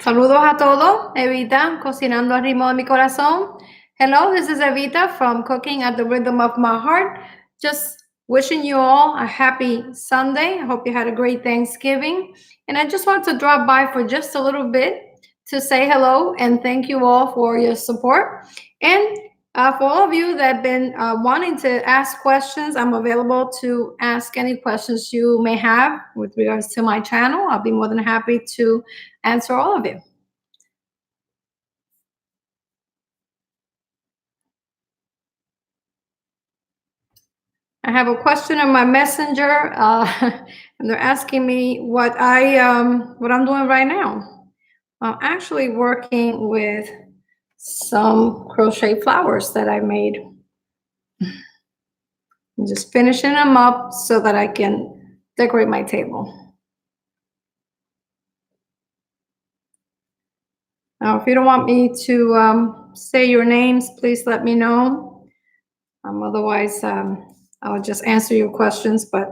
Saludos a todos. Evita, cocinando al ritmo de mi corazón. Hello, this is Evita from Cooking at the Rhythm of My Heart. Just wishing you all a happy Sunday. I hope you had a great Thanksgiving. And I just want to drop by for just a little bit to say hello and thank you all for your support. And for all of you that have been wanting to ask questions, I'm available to ask any questions you may have with regards to my channel. I'll be more than happy to answer all of you. I have a question on my messenger, and they're asking me what I'm doing right now. I'm actually working with some crochet flowers that I made. I'm just finishing them up so that I can decorate my table. Now, if you don't want me to say your names, please let me know. Otherwise, I'll just answer your questions, but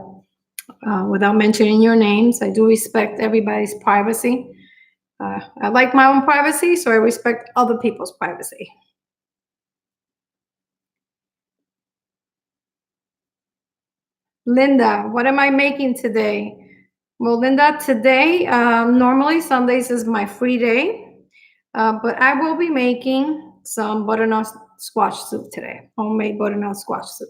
without mentioning your names. I do respect everybody's privacy. I like my own privacy, so I respect other people's privacy. Linda, what am I making today? Well, Linda, today, normally Sundays is my free day, but I will be making some butternut squash soup today, homemade butternut squash soup.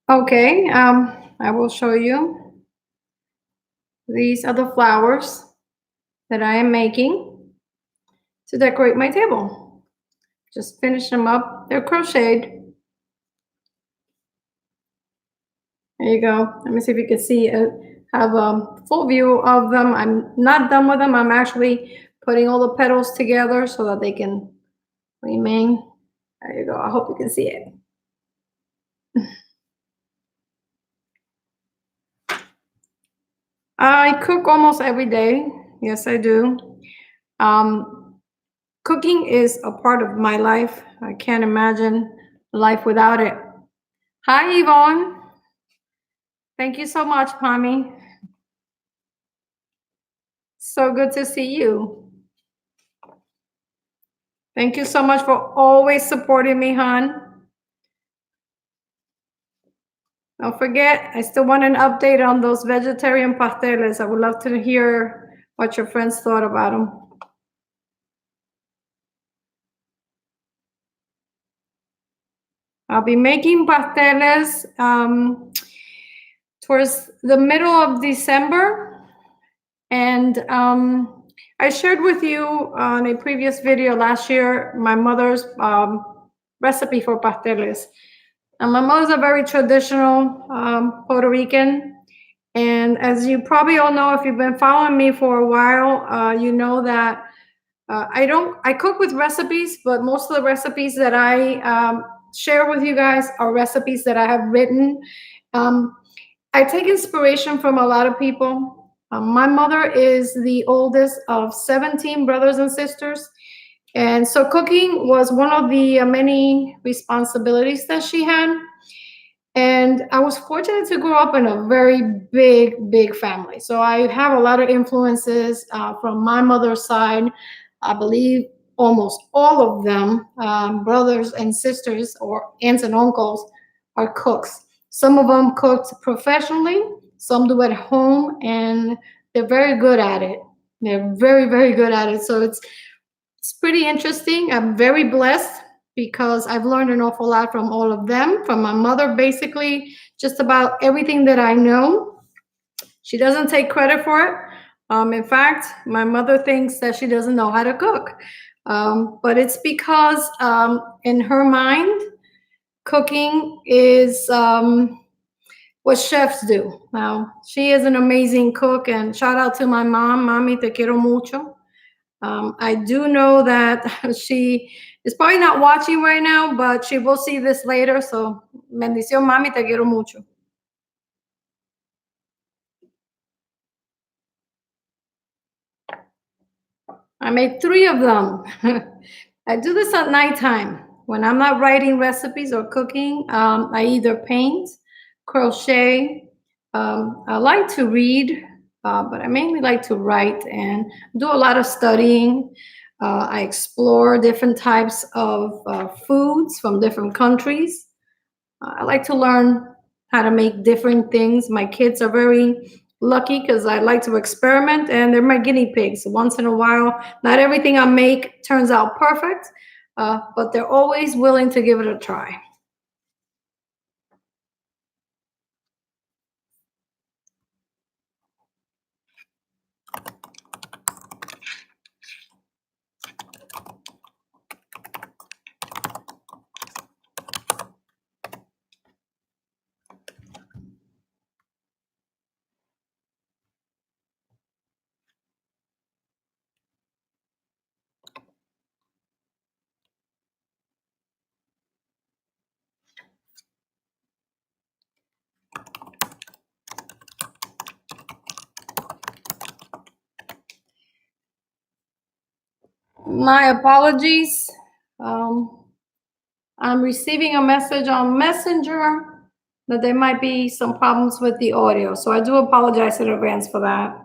Okay, I will show you. These are the flowers that I am making to decorate my table. Just finish them up. They're crocheted. There you go. Let me see if you can see it. Have a full view of them. I'm not done with them. I'm actually putting all the petals together so that they can remain. There you go. I hope you can see it. I cook almost every day. Yes, I do. Cooking is a part of my life. I can't imagine life without it. Hi, Yvonne. Thank you so much, Pami. So good to see you. Thank you so much for always supporting me, hon. Don't forget, I still want an update on those vegetarian pasteles. I would love to hear what your friends thought about them. I'll be making pasteles towards the middle of December. And I shared with you on a previous video last year my mother's recipe for pasteles. And my mother's a very traditional Puerto Rican. And as you probably all know, if you've been following me for a while, you know that I cook with recipes, but most of the recipes that I share with you guys are recipes that I have written. I take inspiration from a lot of people. My mother is the oldest of 17 brothers and sisters. And so cooking was one of the many responsibilities that she had. And I was fortunate to grow up in a very big family. So I have a lot of influences from my mother's side. I believe almost all of them, brothers and sisters or aunts and uncles, are cooks. Some of them cooked professionally, some do at home, and they're very good at it. They're very good at it. So it's pretty interesting. I'm very blessed because I've learned an awful lot from all of them, from my mother, basically just about everything that I know. She doesn't take credit for it. In fact, my mother thinks that she doesn't know how to cook. But it's because in her mind, cooking is what chefs do. Now, she is an amazing cook, and shout out to my mom. Mami, te quiero mucho. I do know that she is probably not watching right now, but she will see this later. So, bendición, mami, te quiero mucho. I made 3 of them. I do this at nighttime. When I'm not writing recipes or cooking, I either paint, crochet. I like to read, but I mainly like to write and do a lot of studying. I explore different types of foods from different countries. I like to learn how to make different things. My kids are very lucky because I like to experiment and they're my guinea pigs. Once in a while, not everything I make turns out perfect, but they're always willing to give it a try. My apologies. Um, I'm receiving a message on Messenger that there might be some problems with the audio. So I do apologize in advance for that.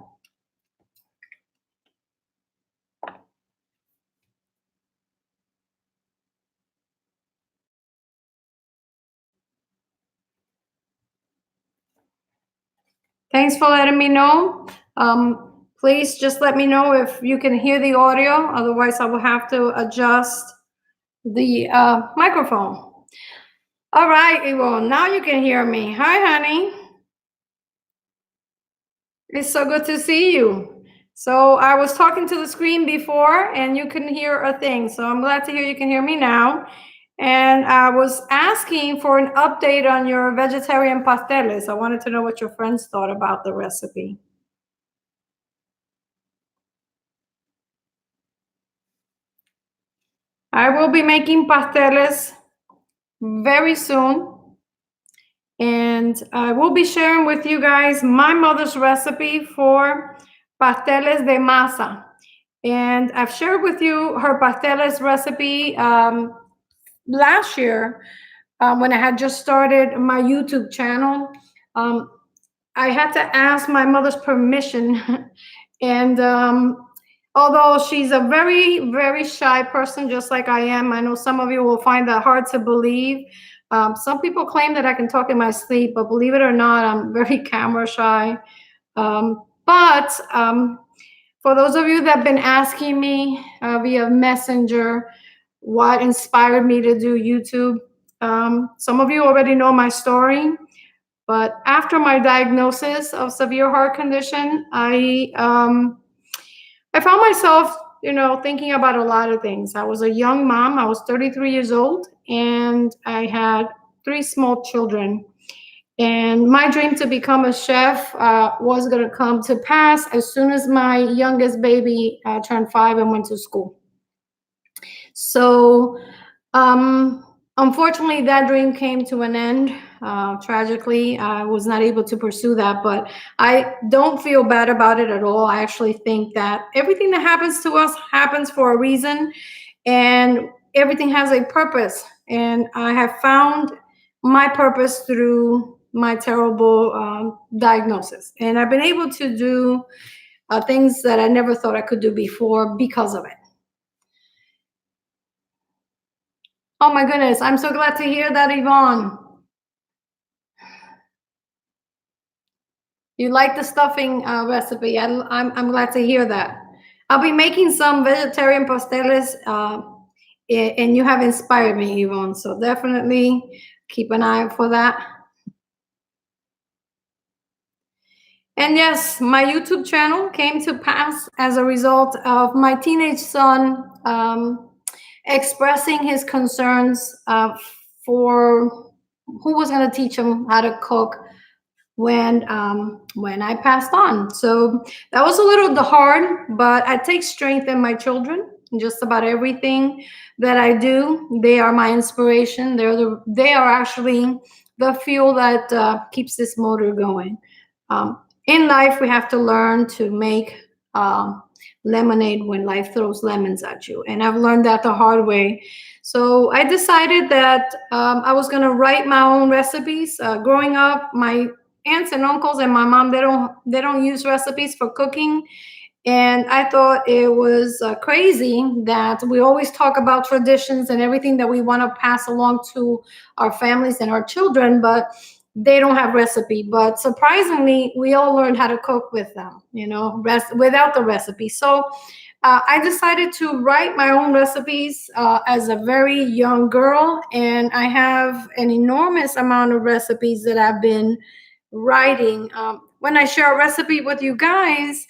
Thanks for letting me know. Please just let me know if you can hear the audio. Otherwise, I will have to adjust the microphone. All right, Yvonne, now you can hear me. Hi, honey. It's so good to see you. So I was talking to the screen before and you couldn't hear a thing. So I'm glad to hear you can hear me now. And I was asking for an update on your vegetarian pasteles. I wanted to know what your friends thought about the recipe. I will be making pasteles very soon. And I will be sharing with you guys my mother's recipe for pasteles de masa. And I've shared with you her pasteles recipe last year when I had just started my YouTube channel. I had to ask my mother's permission. And although she's a very, very shy person, just like I am, I know some of you will find that hard to believe. Some people claim that I can talk in my sleep, but believe it or not, I'm very camera shy. But for those of you that have been asking me via Messenger what inspired me to do YouTube, some of you already know my story. But after my diagnosis of severe heart condition, I found myself, thinking about a lot of things. I was a young mom. I was 33 years old, and I had 3 small children. And my dream to become a chef was going to come to pass as soon as my youngest baby turned 5 and went to school. So, unfortunately, that dream came to an end. Tragically, I was not able to pursue that, but I don't feel bad about it at all. I actually think that everything that happens to us happens for a reason, and everything has a purpose. And I have found my purpose through my terrible diagnosis. And I've been able to do things that I never thought I could do before because of it. Oh my goodness, I'm so glad to hear that, Yvonne. You like the stuffing recipe. I'm glad to hear that. I'll be making some vegetarian pasteles, and you have inspired me, Yvonne. So definitely keep an eye out for that. And yes, my YouTube channel came to pass as a result of my teenage son expressing his concerns for who was going to teach him how to cook when I passed on. So that was a little hard, but I take strength in my children. Just about everything that I do, they are my inspiration. They are actually the fuel that keeps this motor going. In life, we have to learn to make lemonade when life throws lemons at you. And I've learned that the hard way. So I decided that I was going to write my own recipes. Growing up, my aunts and uncles and my mom, they don't use recipes for cooking. And I thought it was crazy that we always talk about traditions and everything that we want to pass along to our families and our children, but they don't have recipe. But surprisingly, we all learned how to cook with them, without the recipe. So I decided to write my own recipes as a very young girl, and I have an enormous amount of recipes that I've been writing. When I share a recipe with you guys,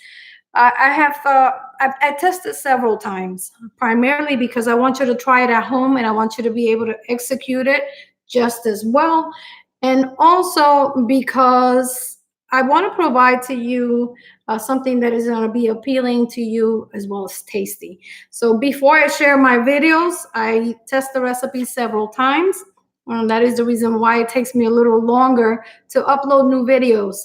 I have I tested several times, primarily because I want you to try it at home and I want you to be able to execute it just as well, and also because I want to provide to you something that is going to be appealing to you as well as tasty. So before I share my videos, I test the recipe several times. That is the reason why it takes me a little longer to upload new videos.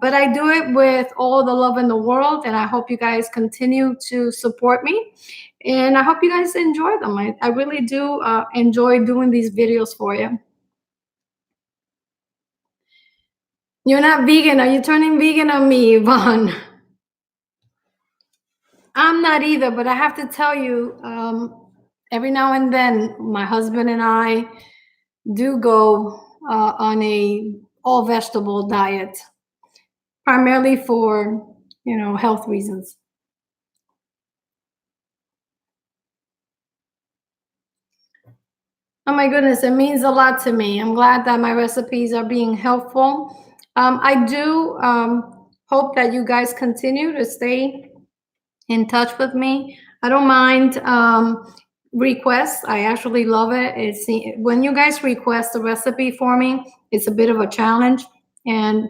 But I do it with all the love in the world, and I hope you guys continue to support me. And I hope you guys enjoy them. I really do enjoy doing these videos for you. You're not vegan. Are you turning vegan on me, Yvonne? I'm not either, but I have to tell you, every now and then, my husband and I do go on a all vegetable diet, primarily for health reasons. Oh my goodness, it means a lot to me. I'm glad that my recipes are being helpful. I do hope that you guys continue to stay in touch with me. I don't mind requests. I actually love it. It's when you guys request a recipe for me, it's a bit of a challenge, and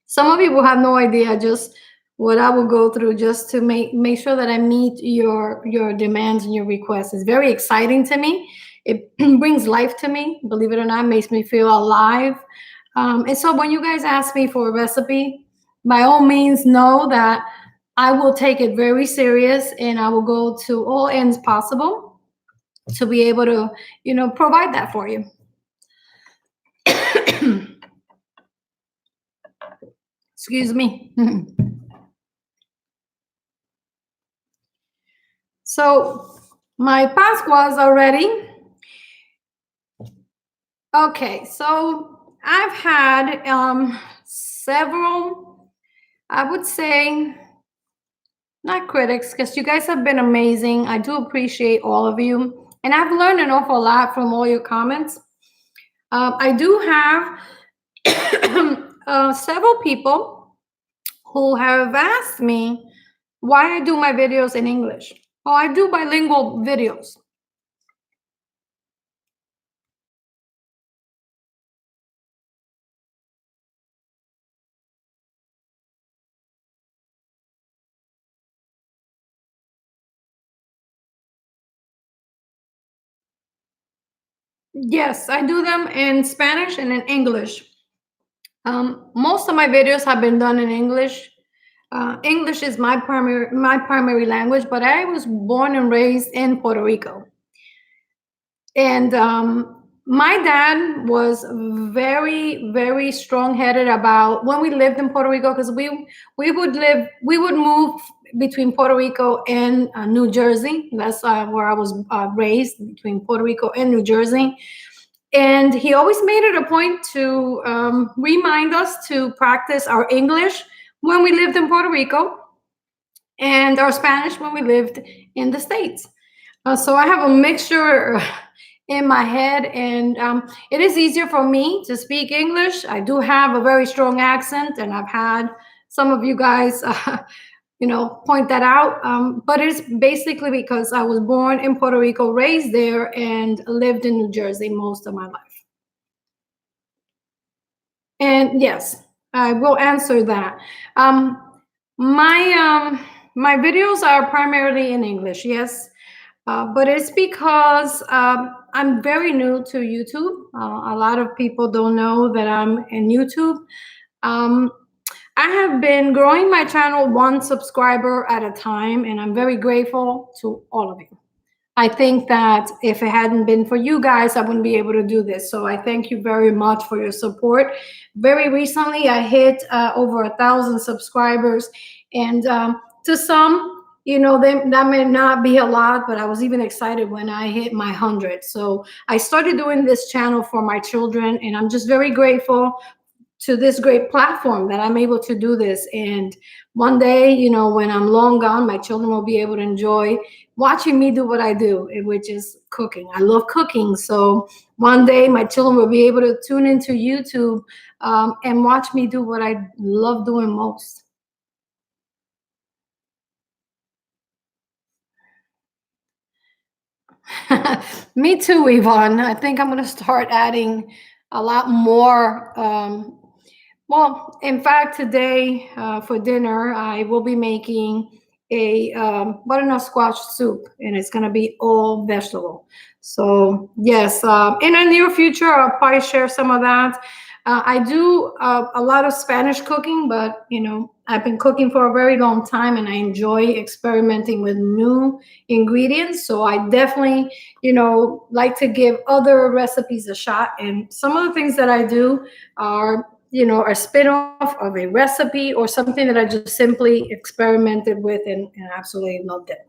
some of you will have no idea just what I will go through just to make sure that I meet your demands and your requests. It's very exciting to me. It brings life to me. Believe it or not, makes me feel alive. And so when you guys ask me for a recipe, by all means, know that I will take it very serious and I will go to all ends possible to be able to, provide that for you. Excuse me. So my Pascuas are ready. Okay, so I've had several, I would say, not critics, because you guys have been amazing. I do appreciate all of you. And I've learned an awful lot from all your comments. I do have several people who have asked me why I do my videos in English. Oh, I do bilingual videos. Yes, I do them in Spanish and in English. Most of my videos have been done in English. English is my primary language, but I was born and raised in Puerto Rico. And my dad was very, very strong-headed about when we lived in Puerto Rico, because we would move between Puerto Rico and New Jersey. That's where I was raised, between Puerto Rico and New Jersey. And he always made it a point to remind us to practice our English when we lived in Puerto Rico and our Spanish when we lived in the States. So I have a mixture in my head, and it is easier for me to speak English. I do have a very strong accent, and I've had some of you guys point that out. But it's basically because I was born in Puerto Rico, raised there, and lived in New Jersey most of my life. And yes, I will answer that. My videos are primarily in English, yes, but it's because I'm very new to YouTube. A lot of people don't know that I'm in YouTube. I have been growing my channel one subscriber at a time, and I'm very grateful to all of you. I think that if it hadn't been for you guys, I wouldn't be able to do this. So I thank you very much for your support. Very recently, I hit over 1,000 subscribers. And to some, that may not be a lot, but I was even excited when I hit my 100. So I started doing this channel for my children, and I'm just very grateful to this great platform that I'm able to do this. And one day, when I'm long gone, my children will be able to enjoy watching me do what I do, which is cooking. I love cooking. So one day my children will be able to tune into YouTube and watch me do what I love doing most. Me too, Yvonne. I think I'm going to start adding a lot more. Well, in fact, today for dinner, I will be making a butternut squash soup, and it's going to be all vegetable. So, yes, in the near future, I'll probably share some of that. I do a lot of Spanish cooking, but, I've been cooking for a very long time, and I enjoy experimenting with new ingredients. So I definitely, like to give other recipes a shot. And some of the things that I do are a spin-off of a recipe or something that I just simply experimented with and absolutely loved it.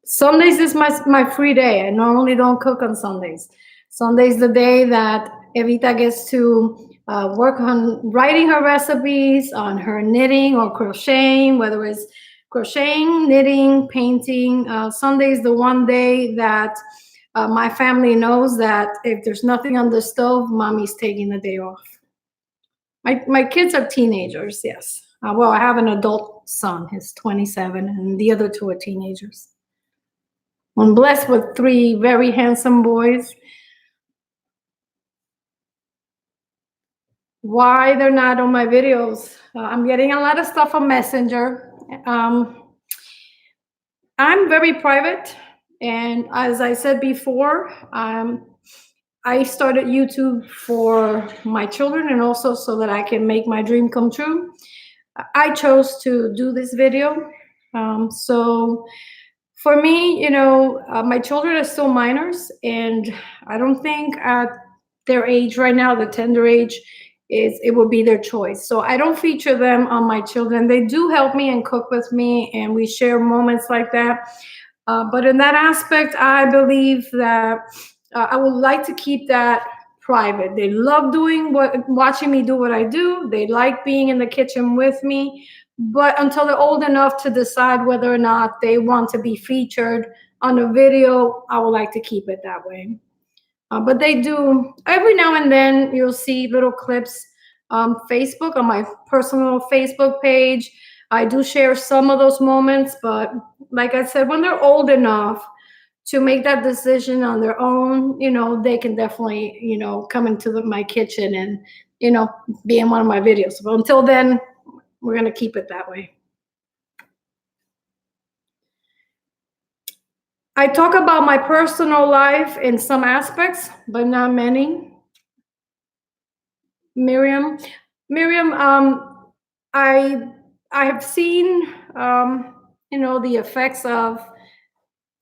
Sundays is my free day. I normally don't cook on Sundays. Sunday's the day that Evita gets to work on writing her recipes, on her knitting or crocheting, whether it's crocheting, knitting, painting. Sunday's the one day that my family knows that if there's nothing on the stove, mommy's taking the day off. My kids are teenagers, yes. Well, I have an adult son. He's 27, and the other two are teenagers. I'm blessed with 3 very handsome boys. Why they're not on my videos? I'm getting a lot of stuff on Messenger. I'm very private, and as I said before, I started YouTube for my children and also so that I can make my dream come true. I chose to do this video. So for me, my children are still minors, and I don't think at their age right now, the tender age, it would be their choice. So I don't feature them on my children. They do help me and cook with me, and we share moments like that. But in that aspect, I believe that I would like to keep that private. They love watching me do what I do. They like being in the kitchen with me. But until they're old enough to decide whether or not they want to be featured on a video, I would like to keep it that way. But they do, every now and then, you'll see little clips on Facebook, on my personal Facebook page. I do share some of those moments, but like I said, when they're old enough to make that decision on their own, they can definitely, come into my kitchen and, be in one of my videos. But until then, we're going to keep it that way. I talk about my personal life in some aspects, but not many. Miriam, I have seen, the effects of,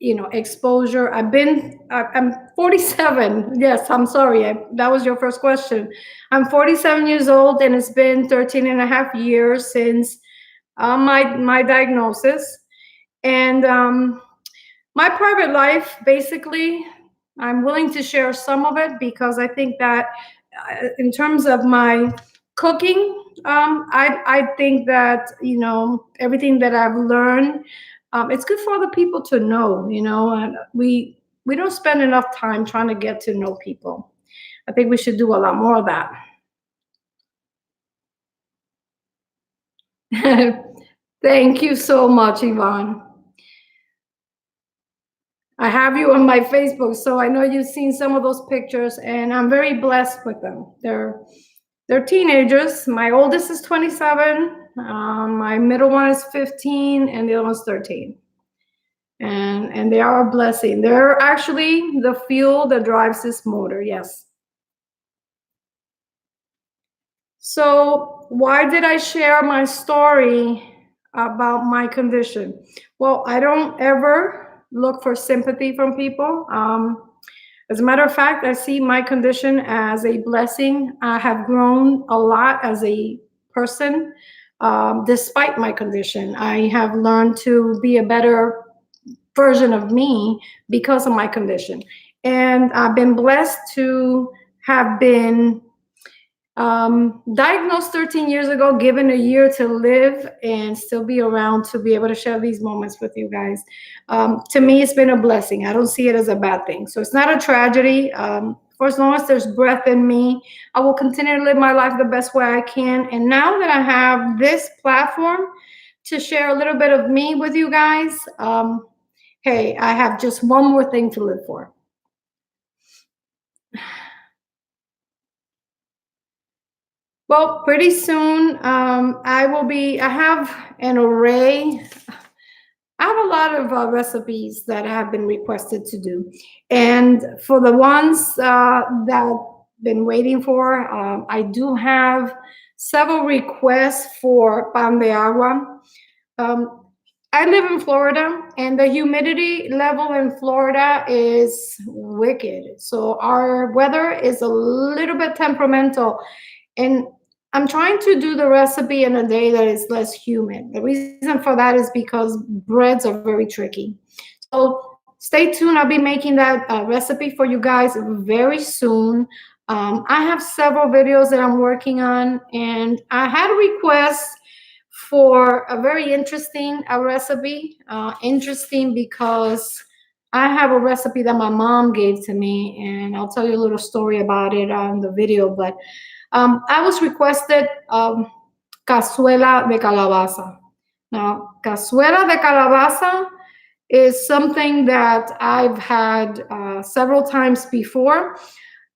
exposure. I'm 47. Yes, I'm sorry. That was your first question. I'm 47 years old, and it's been 13 and a half years since my diagnosis. And my private life, basically, I'm willing to share some of it because I think that in terms of my cooking, I think that, everything that I've learned, it's good for other people to know, and we don't spend enough time trying to get to know people. I think we should do a lot more of that. Thank you so much, Yvonne. I have you on my Facebook, so I know you've seen some of those pictures, and I'm very blessed with them. They're teenagers. My oldest is 27, my middle one is 15, and the other one's 13. And they are a blessing. They're actually the fuel that drives this motor, yes. So, why did I share my story about my condition? Well, I don't ever look for sympathy from people. As a matter of fact, I see my condition as a blessing. I have grown a lot as a person despite my condition. I have learned to be a better version of me because of my condition. And I've been blessed to have been diagnosed 13 years ago, given a year to live and still be around to be able to share these moments with you guys. To me, it's been a blessing. I don't see it as a bad thing. So it's not a tragedy. For as long as there's breath in me, I will continue to live my life the best way I can. And now that I have this platform to share a little bit of me with you guys, hey, I have just one more thing to live for. Well, pretty soon, I have an array. I have a lot of recipes that have been requested to do. And for the ones that I've been waiting for, I do have several requests for pan de agua. I live in Florida, and the humidity level in Florida is wicked. So our weather is a little bit temperamental. And I'm trying to do the recipe in a day that is less humid. The reason for that is because breads are very tricky. So stay tuned. I'll be making that recipe for you guys very soon. I have several videos that I'm working on, and I had a request for a very interesting recipe. Interesting because I have a recipe that my mom gave to me, and I'll tell you a little story about it on the video. But I was requested cazuela de calabaza. Now, cazuela de calabaza is something that I've had several times before.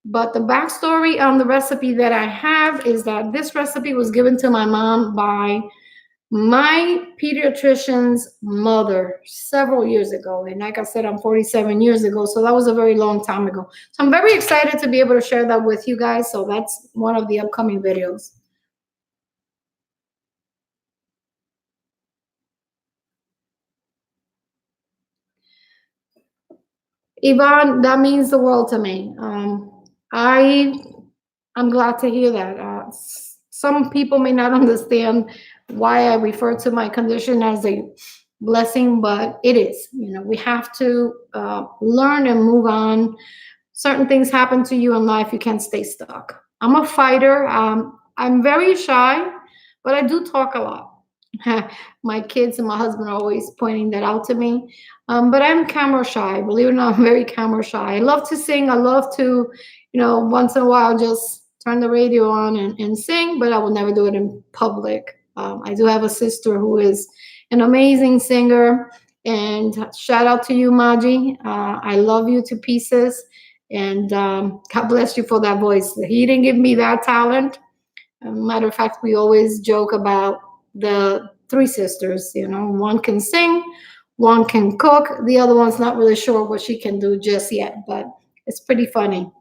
But the backstory on the recipe that I have is that this recipe was given to my mom by my pediatrician's mother several years ago. And like I said, I'm 47 years ago, so that was a very long time ago. So I'm very excited to be able to share that with you guys. So that's one of the upcoming videos. Yvonne, that means the world to me. I'm glad to hear that. Some people may not understand why I refer to my condition as a blessing, but it is. We have to learn and move on. Certain things happen to you in life, you can't stay stuck. I'm a fighter. I'm very shy, but I do talk a lot. My kids and my husband are always pointing that out to me. But I'm camera shy. Believe it or not, I'm very camera shy. I love to sing. I love to, once in a while just turn the radio on and sing, but I will never do it in public. I do have a sister who is an amazing singer. And shout out to you, Maji. I love you to pieces. And God bless you for that voice. He didn't give me that talent. Matter of fact, we always joke about the three sisters. One can sing, one can cook, the other one's not really sure what she can do just yet, but it's pretty funny.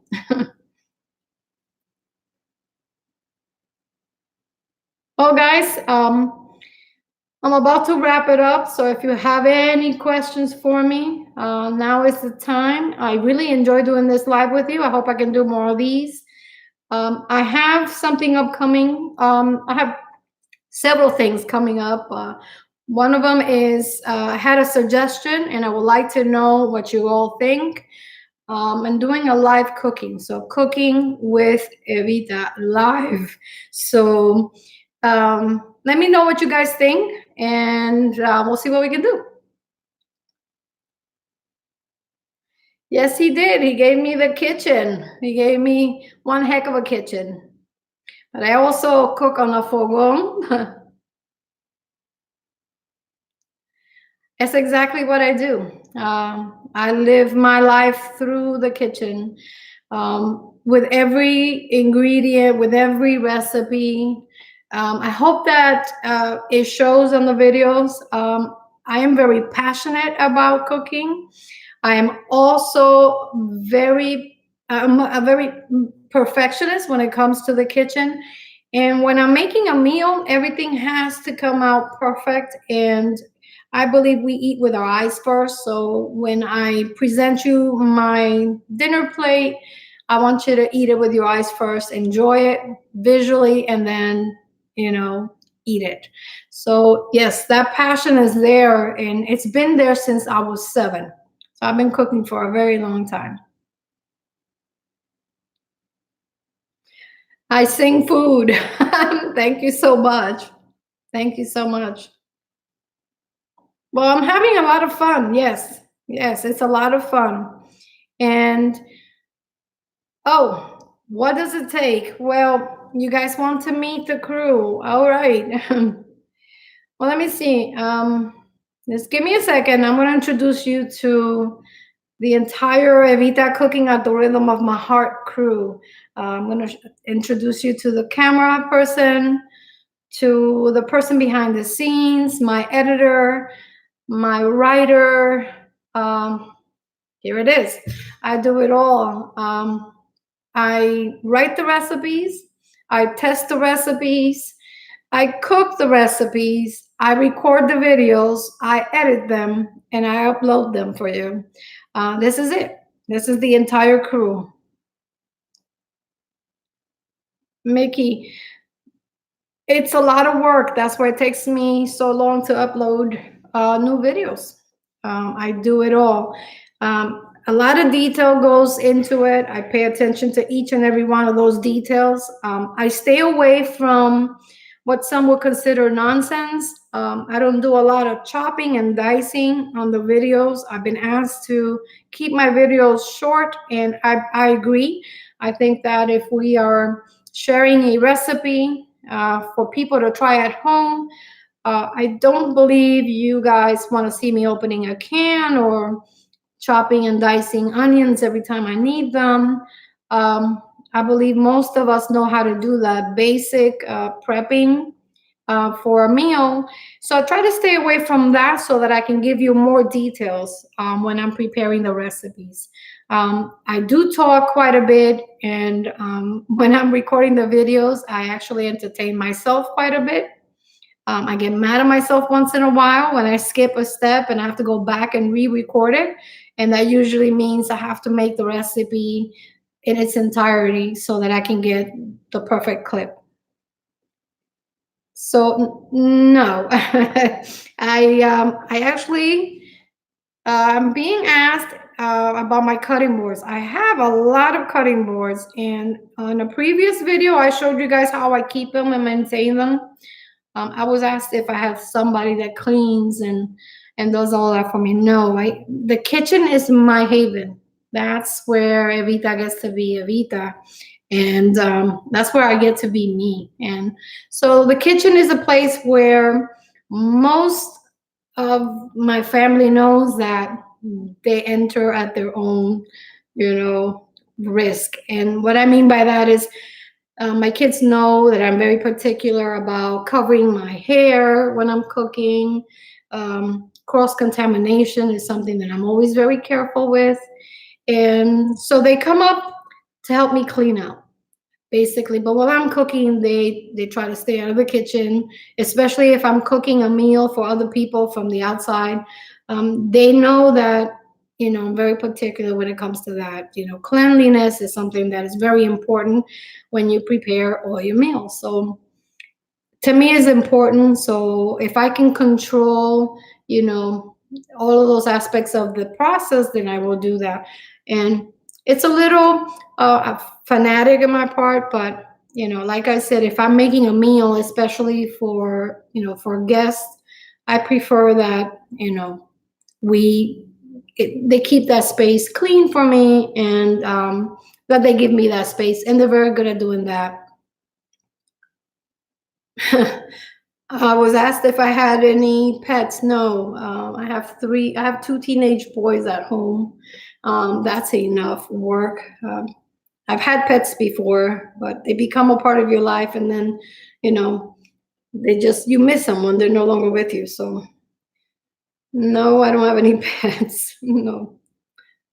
Well, guys, I'm about to wrap it up. So if you have any questions for me, now is the time. I really enjoy doing this live with you. I hope I can do more of these. I have something upcoming. I have several things coming up. One of them is I had a suggestion, and I would like to know what you all think. I'm doing a live cooking, so cooking with Evita live. So let me know what you guys think, and we'll see what we can do. Yes, he did. He gave me the kitchen. He gave me one heck of a kitchen. But I also cook on a fogón. That's exactly what I do. I live my life through the kitchen, with every ingredient, with every recipe. I hope that it shows on the videos. I am very passionate about cooking. I am also I'm a very perfectionist when it comes to the kitchen. And when I'm making a meal, everything has to come out perfect. And I believe we eat with our eyes first. So when I present you my dinner plate, I want you to eat it with your eyes first, enjoy it visually, and then, eat it. So, yes, that passion is there, and it's been there since I was 7. So I've been cooking for a very long time. I sing food. Thank you so much. Thank you so much. Well, I'm having a lot of fun. Yes. Yes, it's a lot of fun. And oh, what does it take? Well, you guys want to meet the crew. All right. Well, let me see. Just give me a second. I'm going to introduce you to the entire Evita Cooking at the Rhythm of My Heart crew. I'm going to introduce you to the camera person, to the person behind the scenes, my editor, my writer. Here it is. I do it all. I write the recipes, I test the recipes, I cook the recipes, I record the videos, I edit them, and I upload them for you. This is it. This is the entire crew. Mickey, it's a lot of work. That's why it takes me so long to upload new videos. I do it all. A lot of detail goes into it. I pay attention to each and every one of those details. I stay away from what some would consider nonsense. I don't do a lot of chopping and dicing on the videos. I've been asked to keep my videos short, and I agree. I think that if we are sharing a recipe for people to try at home, I don't believe you guys want to see me opening a can or chopping and dicing onions every time I need them. I believe most of us know how to do that basic prepping for a meal. So I try to stay away from that so that I can give you more details when I'm preparing the recipes. I do talk quite a bit, and when I'm recording the videos, I actually entertain myself quite a bit. I get mad at myself once in a while when I skip a step and I have to go back and re-record it. And that usually means I have to make the recipe in its entirety so that I can get the perfect clip. So no, I actually I'm being asked about my cutting boards. I have a lot of cutting boards, and on a previous video, I showed you guys how I keep them and maintain them. I was asked if I have somebody that cleans and does all that for me. No, the kitchen is my haven. That's where Evita gets to be Evita, and that's where I get to be me. And so the kitchen is a place where most of my family knows that they enter at their own, risk. And what I mean by that is my kids know that I'm very particular about covering my hair when I'm cooking. Cross contamination is something that I'm always very careful with. And so they come up to help me clean out, basically. But while I'm cooking, they try to stay out of the kitchen, especially if I'm cooking a meal for other people from the outside. They know that I'm very particular when it comes to that. Cleanliness is something that is very important when you prepare all your meals. So to me, it's important. So if I can control, all of those aspects of the process, then I will do that. And it's a little fanatic on my part, but like I said, if I'm making a meal, especially for guests, I prefer that they keep that space clean for me, and that they give me that space, and they're very good at doing that. I was asked if I had any pets. No, I have 3. I have 2 teenage boys at home. That's enough work. I've had pets before, but they become a part of your life, and then, you miss them when they're no longer with you. So no, I don't have any pets. No.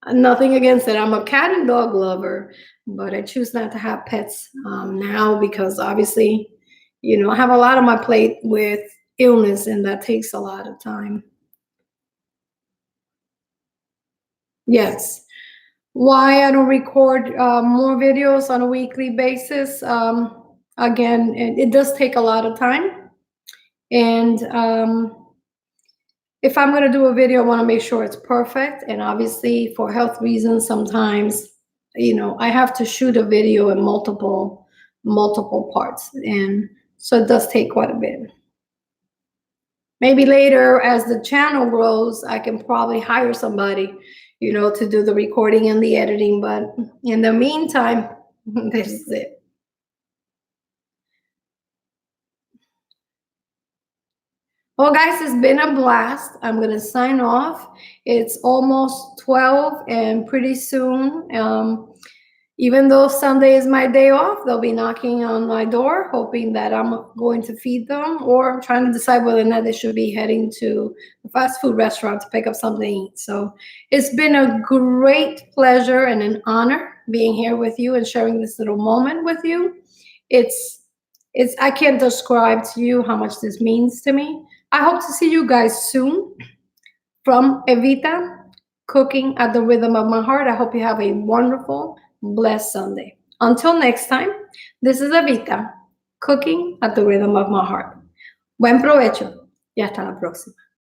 Nothing against it. I'm a cat and dog lover, but I choose not to have pets now because obviously, I have a lot on my plate with illness, and that takes a lot of time. Yes. Why I don't record more videos on a weekly basis? Again, it does take a lot of time. And if I'm going to do a video, I want to make sure it's perfect. And obviously, for health reasons, sometimes, I have to shoot a video in multiple parts. And so it does take quite a bit. Maybe later, as the channel grows, I can probably hire somebody, to do the recording and the editing. But in the meantime, this is it. Well, guys, it's been a blast. I'm going to sign off. It's almost 12, and pretty soon, even though Sunday is my day off, they'll be knocking on my door, hoping that I'm going to feed them, or trying to decide whether or not they should be heading to a fast food restaurant to pick up something to eat. So it's been a great pleasure and an honor being here with you and sharing this little moment with you. I can't describe to you how much this means to me. I hope to see you guys soon. From Evita, cooking at the rhythm of my heart. I hope you have a wonderful, blessed Sunday. Until next time, this is Evita, cooking at the rhythm of my heart. Buen provecho y hasta la próxima.